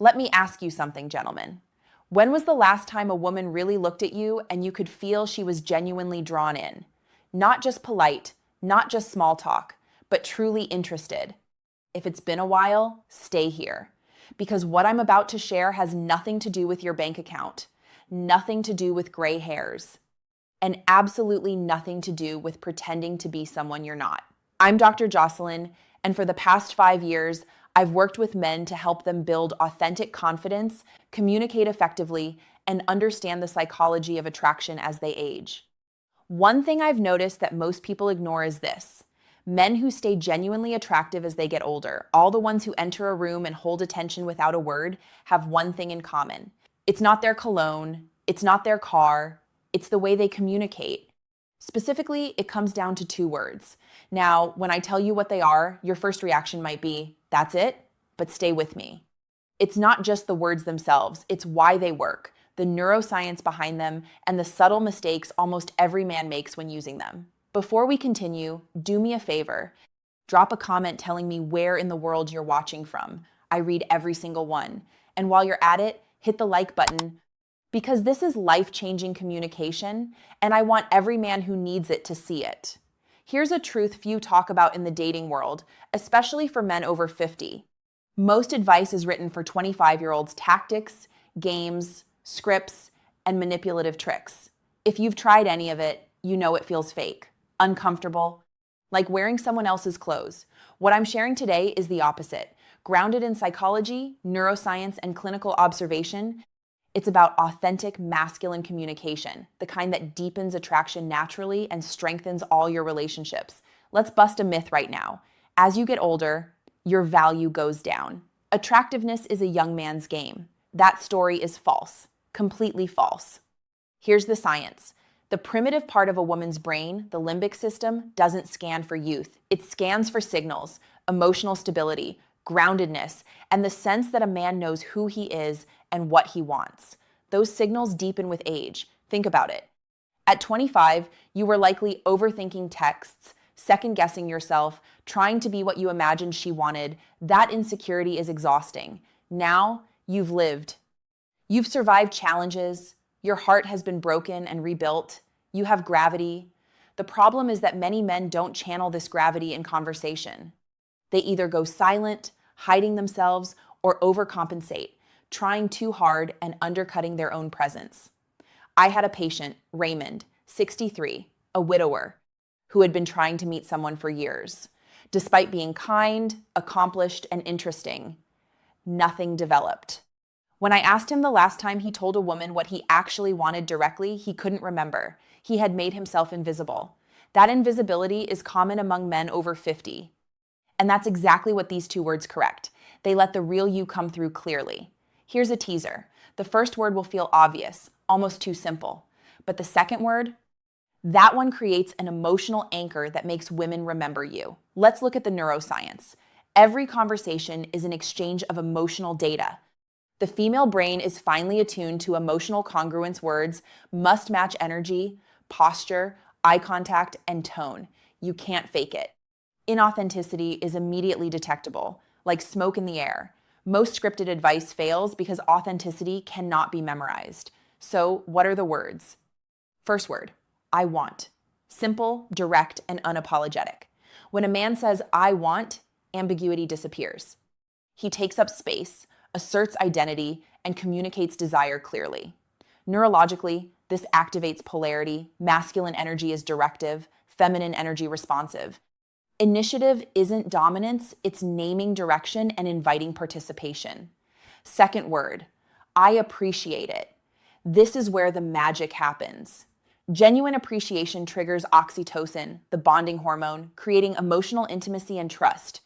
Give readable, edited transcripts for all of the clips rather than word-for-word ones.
Let me ask you something, gentlemen. When was the last time a woman really looked at you and you could feel she was genuinely drawn in? Not just polite, not just small talk, but truly interested. If it's been a while, stay here. Because what I'm about to share has nothing to do with your bank account, nothing to do with gray hairs, and absolutely nothing to do with pretending to be someone you're not. I'm Dr. Jocelyn, and for the past 5 years, I've worked with men to help them build authentic confidence, communicate effectively, and understand the psychology of attraction as they age. One thing I've noticed that most people ignore is this. Men who stay genuinely attractive as they get older, all the ones who enter a room and hold attention without a word, have one thing in common. It's not their cologne, it's not their car, it's the way they communicate. Specifically, it comes down to 2 words. Now, when I tell you what they are, your first reaction might be, "That's it?" But stay with me. It's not just the words themselves, it's why they work, the neuroscience behind them, and the subtle mistakes almost every man makes when using them. Before we continue, do me a favor. Drop a comment telling me where in the world you're watching from. I read every single one. And while you're at it, hit the like button, because this is life-changing communication, and I want every man who needs it to see it. Here's a truth few talk about in the dating world, especially for men over 50. Most advice is written for 25-year-olds' tactics, games, scripts, and manipulative tricks. If you've tried any of it, you know it feels fake, uncomfortable, like wearing someone else's clothes. What I'm sharing today is the opposite. Grounded in psychology, neuroscience, and clinical observation, it's about authentic masculine communication, the kind that deepens attraction naturally and strengthens all your relationships. Let's bust a myth right now. As you get older, your value goes down. Attractiveness is a young man's game. That story is false, completely false. Here's the science. The primitive part of a woman's brain, the limbic system, doesn't scan for youth. It scans for signals, emotional stability, groundedness, and the sense that a man knows who he is and what he wants. Those signals deepen with age. Think about it. At 25, you were likely overthinking texts, second-guessing yourself, trying to be what you imagined she wanted. That insecurity is exhausting. Now, you've lived. You've survived challenges. Your heart has been broken and rebuilt. You have gravity. The problem is that many men don't channel this gravity in conversation. They either go silent, hiding themselves, or overcompensate, trying too hard and undercutting their own presence. I had a patient, Raymond, 63, a widower, who had been trying to meet someone for years. Despite being kind, accomplished, and interesting, nothing developed. When I asked him the last time he told a woman what he actually wanted directly, he couldn't remember. He had made himself invisible. That invisibility is common among men over 50. And that's exactly what these 2 words correct. They let the real you come through clearly. Here's a teaser. The first word will feel obvious, almost too simple. But the second word, that one creates an emotional anchor that makes women remember you. Let's look at the neuroscience. Every conversation is an exchange of emotional data. The female brain is finely attuned to emotional congruence words, must match energy, posture, eye contact, and tone. You can't fake it. Inauthenticity is immediately detectable, like smoke in the air. Most scripted advice fails because authenticity cannot be memorized. So, what are the words? First word, I want. Simple, direct, and unapologetic. When a man says, I want, ambiguity disappears. He takes up space, asserts identity, and communicates desire clearly. Neurologically, this activates polarity. Masculine energy is directive, feminine energy responsive. Initiative isn't dominance, it's naming direction and inviting participation. Second word, I appreciate it. This is where the magic happens. Genuine appreciation triggers oxytocin, the bonding hormone, creating emotional intimacy and trust.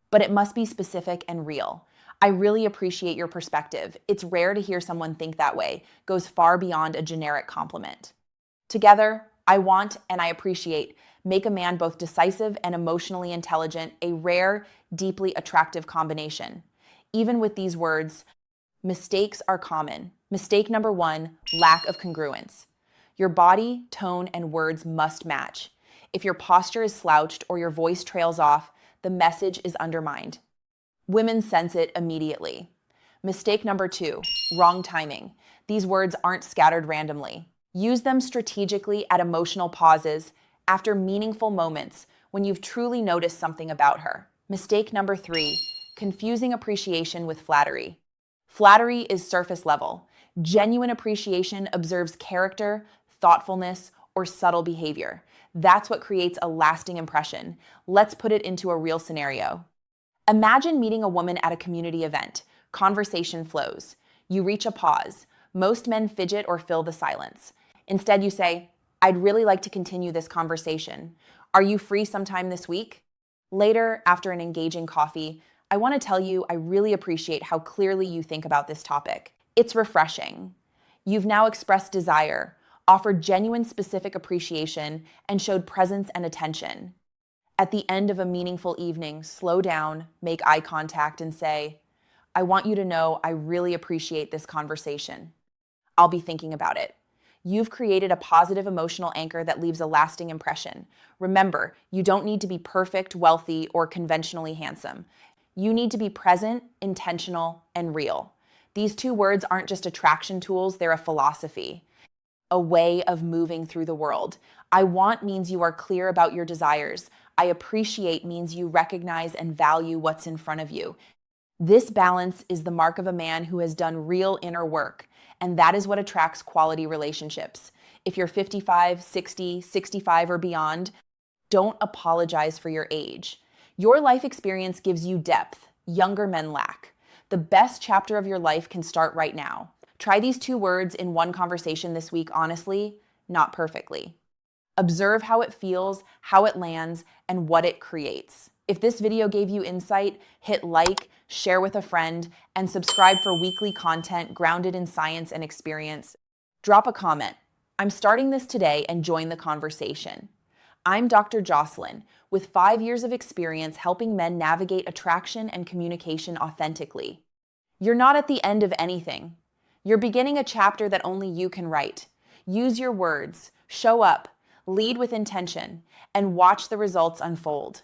But it must be specific and real. I really appreciate your perspective. It's rare to hear someone think that way, goes far beyond a generic compliment. Together, I want and I appreciate make a man both decisive and emotionally intelligent, a rare, deeply attractive combination. Even with these words, mistakes are common. Mistake number 1, lack of congruence. Your body, tone, and words must match. If your posture is slouched or your voice trails off, the message is undermined. Women sense it immediately. Mistake number 2, wrong timing. These words aren't scattered randomly. Use them strategically at emotional pauses, after meaningful moments, when you've truly noticed something about her. Mistake number 3, confusing appreciation with flattery. Flattery is surface level. Genuine appreciation observes character, thoughtfulness, or subtle behavior. That's what creates a lasting impression. Let's put it into a real scenario. Imagine meeting a woman at a community event. Conversation flows. You reach a pause. Most men fidget or fill the silence. Instead, you say, "I'd really like to continue this conversation. Are you free sometime this week?" Later, after an engaging coffee, "I want to tell you I really appreciate how clearly you think about this topic. It's refreshing." You've now expressed desire, offered genuine specific appreciation, and showed presence and attention. At the end of a meaningful evening, slow down, make eye contact, and say, "I want you to know I really appreciate this conversation. I'll be thinking about it." You've created a positive emotional anchor that leaves a lasting impression. Remember, you don't need to be perfect, wealthy, or conventionally handsome. You need to be present, intentional, and real. These 2 words aren't just attraction tools, they're a philosophy, a way of moving through the world. I want means you are clear about your desires. I appreciate means you recognize and value what's in front of you. This balance is the mark of a man who has done real inner work, and that is what attracts quality relationships. If you're 55, 60, 65, or beyond, don't apologize for your age. Your life experience gives you depth younger men lack. The best chapter of your life can start right now. Try these 2 words in one conversation this week honestly, not perfectly. Observe how it feels, how it lands, and what it creates. If this video gave you insight, hit like, share with a friend, and subscribe for weekly content grounded in science and experience. Drop a comment. I'm starting this today, and join the conversation. I'm Dr. Jocelyn, with 5 years of experience helping men navigate attraction and communication authentically. You're not at the end of anything. You're beginning a chapter that only you can write. Use your words, show up, lead with intention, and watch the results unfold.